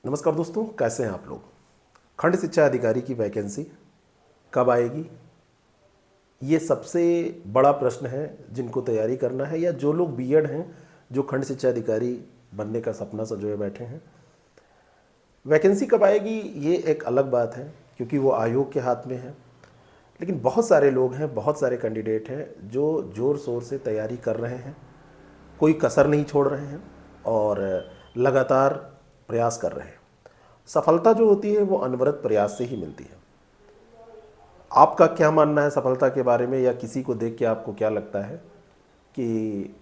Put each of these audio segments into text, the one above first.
नमस्कार दोस्तों, कैसे हैं आप लोग। खंड शिक्षा अधिकारी की वैकेंसी कब आएगी, ये सबसे बड़ा प्रश्न है जिनको तैयारी करना है, या जो लोग बीएड हैं, जो खंड शिक्षा अधिकारी बनने का सपना संजोए बैठे हैं। वैकेंसी कब आएगी ये एक अलग बात है, क्योंकि वो आयोग के हाथ में है। लेकिन बहुत सारे लोग हैं, बहुत सारे कैंडिडेट हैं जो ज़ोर शोर से तैयारी कर रहे हैं, कोई कसर नहीं छोड़ रहे हैं और लगातार प्रयास कर रहे हैं। सफलता जो होती है वो अनवरत प्रयास से ही मिलती है। आपका क्या मानना है सफलता के बारे में, या किसी को देख के आपको क्या लगता है कि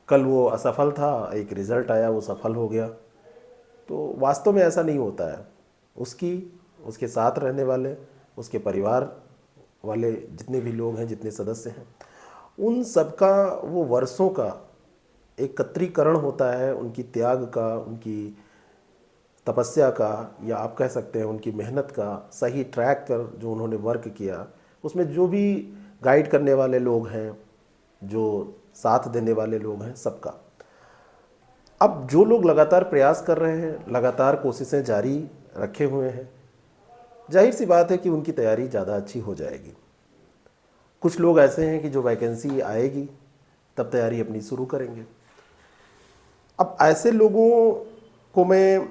कल वो असफल था, एक रिज़ल्ट आया, वो सफल हो गया? तो वास्तव में ऐसा नहीं होता है। उसकी उसके साथ रहने वाले, उसके परिवार वाले जितने भी लोग हैं, जितने सदस्य हैं, उन सबका वो वर्षों का एकत्रीकरण होता है, उनकी त्याग का, उनकी तपस्या का, या आप कह सकते हैं उनकी मेहनत का, सही ट्रैक पर जो उन्होंने वर्क किया, उसमें जो भी गाइड करने वाले लोग हैं, जो साथ देने वाले लोग हैं, सबका। अब जो लोग लगातार प्रयास कर रहे हैं, लगातार कोशिशें जारी रखे हुए हैं, जाहिर सी बात है कि उनकी तैयारी ज़्यादा अच्छी हो जाएगी। कुछ लोग ऐसे हैं कि जो वैकेंसी आएगी तब तैयारी अपनी शुरू करेंगे। अब ऐसे लोगों को मैं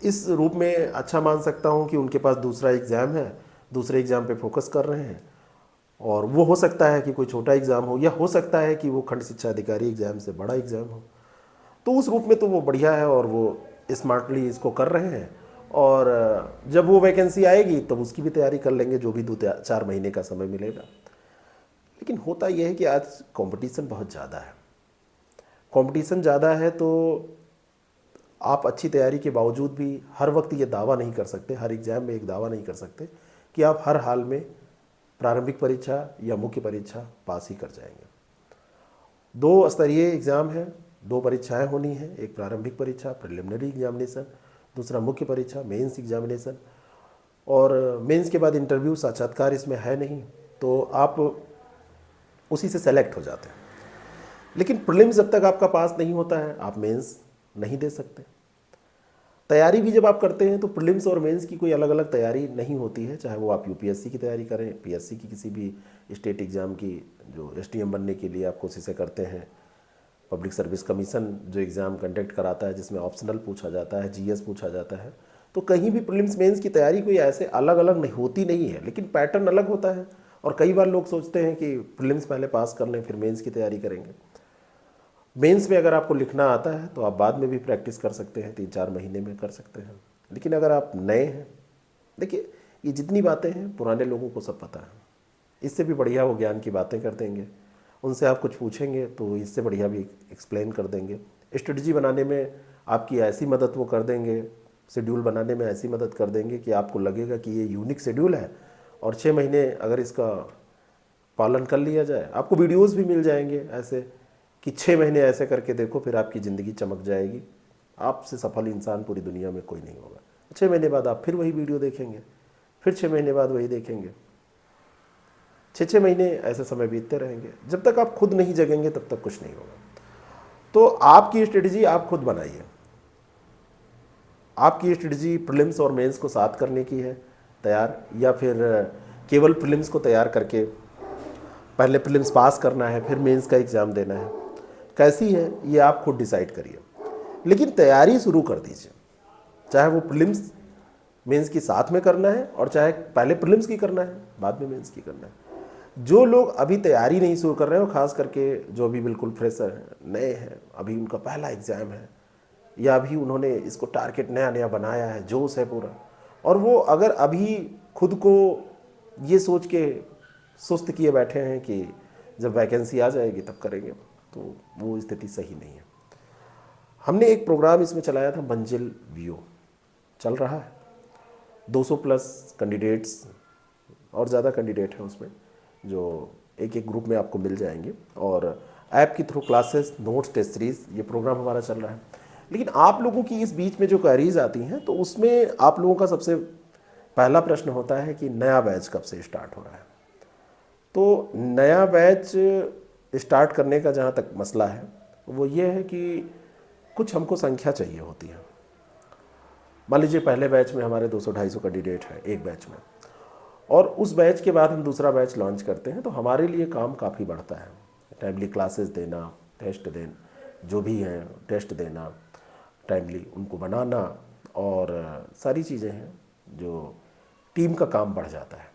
इस रूप में अच्छा मान सकता हूँ कि उनके पास दूसरा एग्ज़ाम है, दूसरे एग्ज़ाम पे फोकस कर रहे हैं, और वो हो सकता है कि कोई छोटा एग्ज़ाम हो, या हो सकता है कि वो खंड शिक्षा अधिकारी एग्ज़ाम से बड़ा एग्ज़ाम हो। तो उस रूप में तो वो बढ़िया है और वो स्मार्टली इसको कर रहे हैं, और जब वो वैकेंसी आएगी तब उसकी भी तैयारी कर लेंगे, जो भी 2-4 महीने का समय मिलेगा। लेकिन होता यह है कि आज कंपटीशन बहुत ज़्यादा है। कंपटीशन ज़्यादा है तो आप अच्छी तैयारी के बावजूद भी हर वक्त ये दावा नहीं कर सकते, हर एग्ज़ाम में एक दावा नहीं कर सकते कि आप हर हाल में प्रारंभिक परीक्षा या मुख्य परीक्षा पास ही कर जाएंगे। 2 स्तरीय एग्ज़ाम है, 2 परीक्षाएं होनी हैं, एक प्रारंभिक परीक्षा प्रिलिमिनरी एग्जामिनेशन, दूसरा मुख्य परीक्षा मेंस एग्जामिनेशन, और मेंस के बाद इंटरव्यू, साक्षात्कार इसमें है नहीं, तो आप उसी से सेलेक्ट हो जाते हैं। लेकिन प्रीलिम्स जब तक आपका पास नहीं होता है, आप मेंस नहीं दे सकते। तैयारी भी जब आप करते हैं तो प्रीलिम्स और मेंस की कोई अलग अलग तैयारी नहीं होती है, चाहे वो आप यूपीएससी की तैयारी करें, पीएससी की किसी भी स्टेट एग्ज़ाम की, जो एसटीएम बनने के लिए आप कोशिशें करते हैं, पब्लिक सर्विस कमीशन जो एग्ज़ाम कंडक्ट कराता है जिसमें ऑप्शनल पूछा जाता है, जीएस पूछा जाता है, तो कहीं भी प्रीलिम्स मेंस की तैयारी कोई ऐसे अलग अलग नहीं होती नहीं है, लेकिन पैटर्न अलग होता है। और कई बार लोग सोचते हैं कि प्रीलिम्स पहले पास कर लें फिर मेंस की तैयारी करेंगे। मेंस में अगर आपको लिखना आता है तो आप बाद में भी प्रैक्टिस कर सकते हैं, 3-4 महीने में कर सकते हैं। लेकिन अगर आप नए हैं, देखिए ये जितनी बातें हैं पुराने लोगों को सब पता है, इससे भी बढ़िया वो ज्ञान की बातें कर देंगे। उनसे आप कुछ पूछेंगे तो इससे बढ़िया भी एक्सप्लेन कर देंगे। स्ट्रेटजी बनाने में आपकी ऐसी मदद वो कर देंगे, शेड्यूल बनाने में ऐसी मदद कर देंगे कि आपको लगेगा कि ये यूनिक शेड्यूल है, और 6 महीने अगर इसका पालन कर लिया जाए, आपको वीडियोस भी मिल जाएंगे ऐसे कि 6 महीने ऐसे करके देखो, फिर आपकी ज़िंदगी चमक जाएगी। आपसे सफल इंसान पूरी दुनिया में कोई नहीं होगा। 6 महीने बाद आप फिर वही वीडियो देखेंगे, फिर 6 महीने बाद वही देखेंगे, 6 महीने ऐसे समय बीतते रहेंगे। जब तक आप खुद नहीं जगेंगे तब तक कुछ नहीं होगा। तो आपकी स्ट्रेटजी आप खुद बनाइए। आपकी स्ट्रेटजी प्रीलिम्स और मेंस को साथ करने की है तैयार, या फिर केवल प्रीलिम्स को तैयार करके पहले प्रीलिम्स पास करना है फिर मेंस का एग्ज़ाम देना है, कैसी है ये आप खुद डिसाइड करिए। लेकिन तैयारी शुरू कर दीजिए, चाहे वो प्रीलिम्स मेंस की साथ में करना है, और चाहे पहले प्रीलिम्स की करना है बाद में मेंस की करना है। जो लोग अभी तैयारी नहीं शुरू कर रहे हैं, और ख़ास करके जो अभी बिल्कुल फ्रेशर हैं, नए हैं, अभी उनका पहला एग्ज़ाम है, या अभी उन्होंने इसको टारगेट नया नया बनाया है, जोश है पूरा, और वो अगर अभी खुद को ये सोच के सुस्त किए बैठे हैं कि जब वैकेंसी आ जाएगी तब करेंगे, तो वो स्थिति सही नहीं है। हमने एक प्रोग्राम इसमें चलाया था, मंजिल वीओ चल रहा है, 200 प्लस कैंडिडेट्स और ज़्यादा कैंडिडेट हैं उसमें, जो एक एक ग्रुप में आपको मिल जाएंगे, और ऐप के through classes, notes, test series, ये प्रोग्राम हमारा चल रहा है। लेकिन आप लोगों की इस बीच में जो क्वेरीज आती हैं, तो उसमें आप लोगों का सबसे पहला प्रश्न होता है कि नया बैच कब से स्टार्ट हो रहा है। तो नया बैच स्टार्ट करने का जहाँ तक मसला है वो ये है कि कुछ हमको संख्या चाहिए होती है। मान लीजिए पहले बैच में हमारे 200-250 कैंडिडेट हैं एक बैच में, और उस बैच के बाद हम दूसरा बैच लॉन्च करते हैं, तो हमारे लिए काम काफ़ी बढ़ता है। टाइमली क्लासेस देना, टेस्ट देना, जो भी हैं टेस्ट देना, टाइमली उनको बनाना, और सारी चीज़ें हैं जो टीम का काम बढ़ जाता है।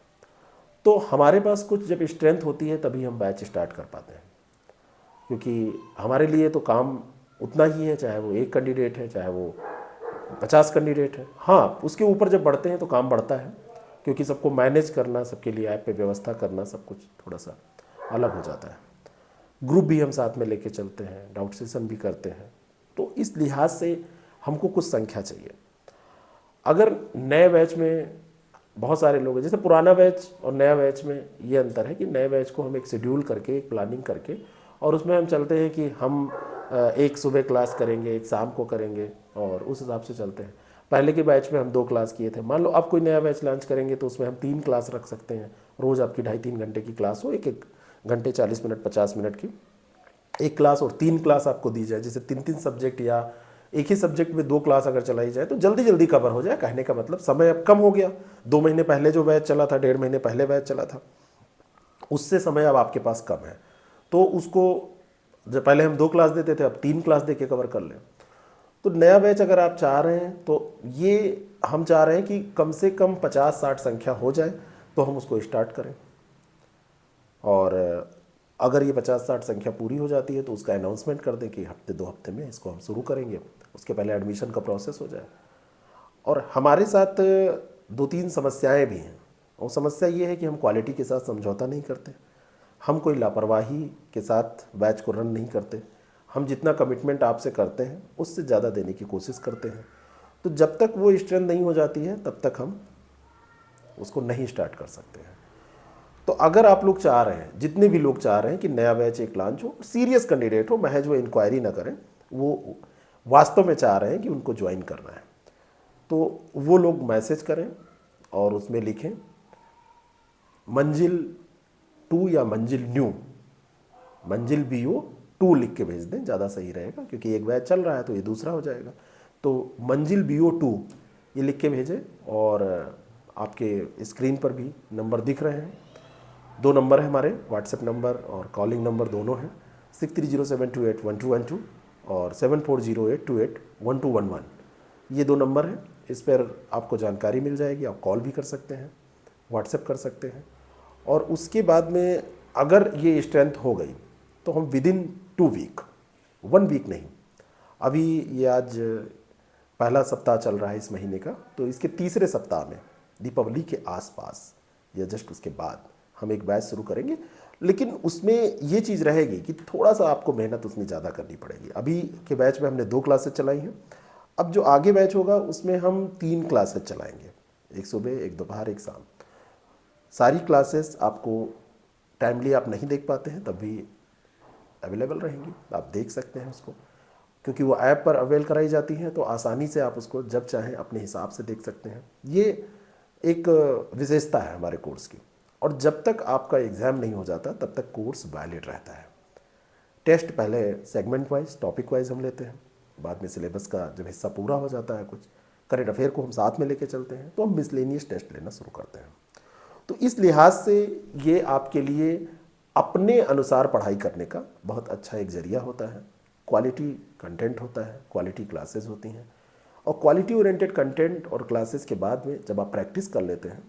तो हमारे पास कुछ जब स्ट्रेंथ होती है तभी हम बैच स्टार्ट कर पाते हैं, क्योंकि हमारे लिए तो काम उतना ही है, चाहे वो एक कैंडिडेट है चाहे वो 50 कैंडिडेट है। हाँ, उसके ऊपर जब बढ़ते हैं तो काम बढ़ता है, क्योंकि सबको मैनेज करना, सबके लिए ऐप पे व्यवस्था करना, सब कुछ थोड़ा सा अलग हो जाता है। ग्रुप भी हम साथ में लेके चलते हैं, डाउट सेशन भी करते हैं, तो इस लिहाज से हमको कुछ संख्या चाहिए। अगर नए बैच में बहुत सारे लोग हैं, जैसे पुराना बैच और नया बैच में ये अंतर है कि नए बैच को हम एक शेड्यूल करके, एक प्लानिंग करके, और उसमें हम चलते हैं कि हम एक सुबह क्लास करेंगे, एक शाम को करेंगे, और उस हिसाब से चलते हैं। पहले के बैच में हम 2 क्लास किए थे, मान लो आप कोई नया बैच लॉन्च करेंगे तो उसमें हम 3 क्लास रख सकते हैं। रोज़ आपकी 2.5-3 घंटे की क्लास हो, एक एक घंटे 40 मिनट 50 मिनट की एक क्लास, और 3 क्लास आपको दी जाए, जैसे 3-3 सब्जेक्ट, या एक ही सब्जेक्ट में 2 क्लास अगर चलाई जाए तो जल्दी जल्दी कवर हो जाए। कहने का मतलब समय अब कम हो गया। 2 महीने पहले जो बैच चला था, 1.5 महीने पहले बैच चला था, उससे समय अब आपके पास कम है, तो उसको जब पहले हम 2 क्लास देते थे, अब 3 क्लास दे के कवर कर लें। तो नया बैच अगर आप चाह रहे हैं तो ये हम चाह रहे हैं कि कम से कम 50-60 संख्या हो जाए तो हम उसको स्टार्ट करें, और अगर ये 50-60 संख्या पूरी हो जाती है तो उसका अनाउंसमेंट कर दें कि हफ्ते 2 हफ्ते में इसको हम शुरू करेंगे। उसके पहले एडमिशन का प्रोसेस हो जाए। और हमारे साथ 2-3 समस्याएं भी हैं, और समस्या ये है कि हम क्वालिटी के साथ समझौता नहीं करते, हम कोई लापरवाही के साथ बैच को रन नहीं करते। हम जितना कमिटमेंट आपसे करते हैं उससे ज़्यादा देने की कोशिश करते हैं। तो जब तक वो स्ट्रेंथ नहीं हो जाती है तब तक हम उसको नहीं स्टार्ट कर सकते हैं। तो अगर आप लोग चाह रहे हैं, जितने भी लोग चाह रहे हैं कि नया बैच एक लॉन्च हो, सीरियस कैंडिडेट हो, महज वो इंक्वायरी ना करें, वो वास्तव में चाह रहे हैं कि उनको ज्वाइन करना है, तो वो लोग मैसेज करें और उसमें लिखें मंजिल 2 या मंजिल न्यू, मंजिल BO 2 लिख के भेज दें, ज़्यादा सही रहेगा, क्योंकि एक बैच चल रहा है तो ये दूसरा हो जाएगा। तो मंजिल BO 2 ये लिख के भेजें, और आपके स्क्रीन पर भी नंबर दिख रहे हैं, 2 नंबर है हमारे, व्हाट्सएप नंबर और कॉलिंग नंबर दोनों हैं, 6307281212 और 7408281211। ये 2 नंबर हैं, इस पर आपको जानकारी मिल जाएगी। आप कॉल भी कर सकते हैं, व्हाट्सएप कर सकते हैं, और उसके बाद में अगर ये स्ट्रेंथ हो गई तो हम विदिन 2 वीक, 1 वीक नहीं, अभी ये आज पहला सप्ताह चल रहा है इस महीने का, तो इसके तीसरे सप्ताह में दीपावली के आसपास या जस्ट उसके बाद हम एक बैच शुरू करेंगे। लेकिन उसमें ये चीज़ रहेगी कि थोड़ा सा आपको मेहनत उसमें ज़्यादा करनी पड़ेगी। अभी के बैच में हमने 2 क्लासेस चलाई हैं, अब जो आगे बैच होगा उसमें हम 3 क्लासेस चलाएंगे, एक सुबह, एक दोपहर, एक शाम। सारी क्लासेस आपको टाइमली आप नहीं देख पाते हैं तब भी अवेलेबल रहेंगी, आप देख सकते हैं उसको, क्योंकि वो ऐप पर अवेल कराई जाती हैं, तो आसानी से आप उसको जब चाहें अपने हिसाब से देख सकते हैं। ये एक विशेषता है हमारे कोर्स की। और जब तक आपका एग्ज़ाम नहीं हो जाता तब तक कोर्स वैलिड रहता है। टेस्ट पहले सेगमेंट वाइज, टॉपिक वाइज हम लेते हैं, बाद में सिलेबस का जब हिस्सा पूरा हो जाता है, कुछ करेंट अफेयर को हम साथ में लेके चलते हैं, तो हम मिसलेनियस टेस्ट लेना शुरू करते हैं। तो इस लिहाज से ये आपके लिए अपने अनुसार पढ़ाई करने का बहुत अच्छा एक ज़रिया होता है। क्वालिटी कंटेंट होता है, क्वालिटी क्लासेस होती हैं, और क्वालिटी ओरिएंटेड कंटेंट और क्लासेस के बाद में जब आप प्रैक्टिस कर लेते हैं,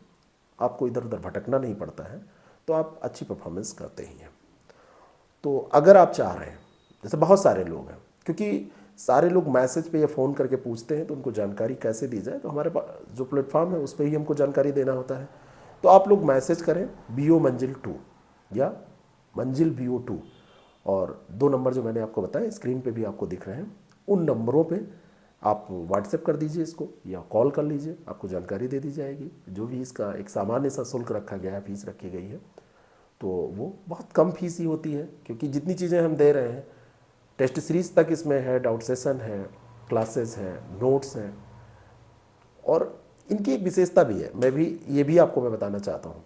आपको इधर उधर भटकना नहीं पड़ता है, तो आप अच्छी परफॉर्मेंस करते ही हैं। तो अगर आप चाह रहे हैं, जैसे बहुत सारे लोग हैं, क्योंकि सारे लोग मैसेज पे या फ़ोन करके पूछते हैं, तो उनको जानकारी कैसे दी जाए, तो हमारे पास जो प्लेटफॉर्म है उस पर ही हमको जानकारी देना होता है। तो आप लोग मैसेज करें BO मंजिल 2 या मंजिल BO 2, और 2 नंबर जो मैंने आपको बताया स्क्रीन पे भी आपको दिख रहे हैं, उन नंबरों पे आप व्हाट्सएप कर दीजिए इसको, या कॉल कर लीजिए, आपको जानकारी दे दी जाएगी। जो भी इसका एक सामान्य सा शुल्क रखा गया है, फीस रखी गई है, तो वो बहुत कम फीस ही होती है, क्योंकि जितनी चीज़ें हम दे रहे हैं, टेस्ट सीरीज तक इसमें है, डाउट सेशन है, क्लासेस हैं, नोट्स हैं, और इनकी एक विशेषता भी है, ये भी आपको मैं बताना चाहता हूँ।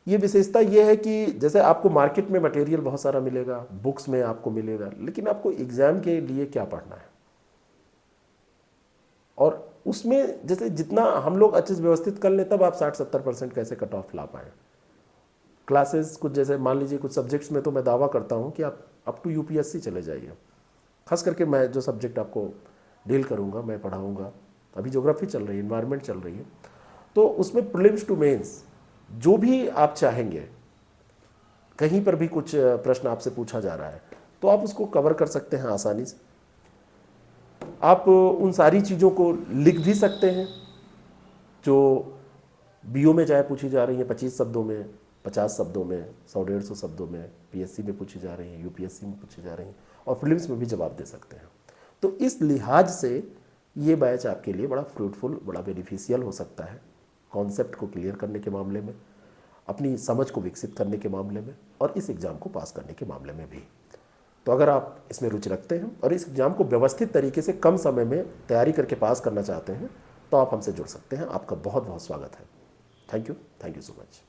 ये विशेषता ये है कि जैसे आपको मार्केट में मटेरियल बहुत सारा मिलेगा, बुक्स में आपको मिलेगा, लेकिन आपको एग्ज़ाम के लिए क्या पढ़ना है, और उसमें जैसे जितना हम लोग अच्छे से व्यवस्थित कर लें तब आप 60-70% कैसे कट ऑफ ला पाएँ। क्लासेस कुछ जैसे मान लीजिए कुछ सब्जेक्ट्स में तो मैं दावा करता हूँ कि आप अप टू यूपीएससी चले जाइए। खास करके मैं जो सब्जेक्ट आपको डील करूँगा, मैं पढ़ाऊँगा, अभी ज्योग्राफी चल रही है, इन्वायरमेंट चल रही है, तो उसमें प्रीलिम्स टू मेंस जो भी आप चाहेंगे, कहीं पर भी कुछ प्रश्न आपसे पूछा जा रहा है तो आप उसको कवर कर सकते हैं आसानी से। आप उन सारी चीज़ों को लिख भी सकते हैं जो बीओ में चाहे पूछी जा रही हैं 25 शब्दों में, 50 शब्दों में, 100-150 शब्दों में, पीएससी में पूछी जा रही हैं, यूपीएससी में पूछी जा रही हैं, और प्रीलिम्स में भी जवाब दे सकते हैं। तो इस लिहाज से ये बैच आपके लिए बड़ा फ्रूटफुल, बड़ा बेनिफिशियल हो सकता है कॉन्सेप्ट को क्लियर करने के मामले में, अपनी समझ को विकसित करने के मामले में, और इस एग्ज़ाम को पास करने के मामले में भी। तो अगर आप इसमें रुचि रखते हैं और इस एग्ज़ाम को व्यवस्थित तरीके से कम समय में तैयारी करके पास करना चाहते हैं तो आप हमसे जुड़ सकते हैं। आपका बहुत बहुत स्वागत है। Thank you so much.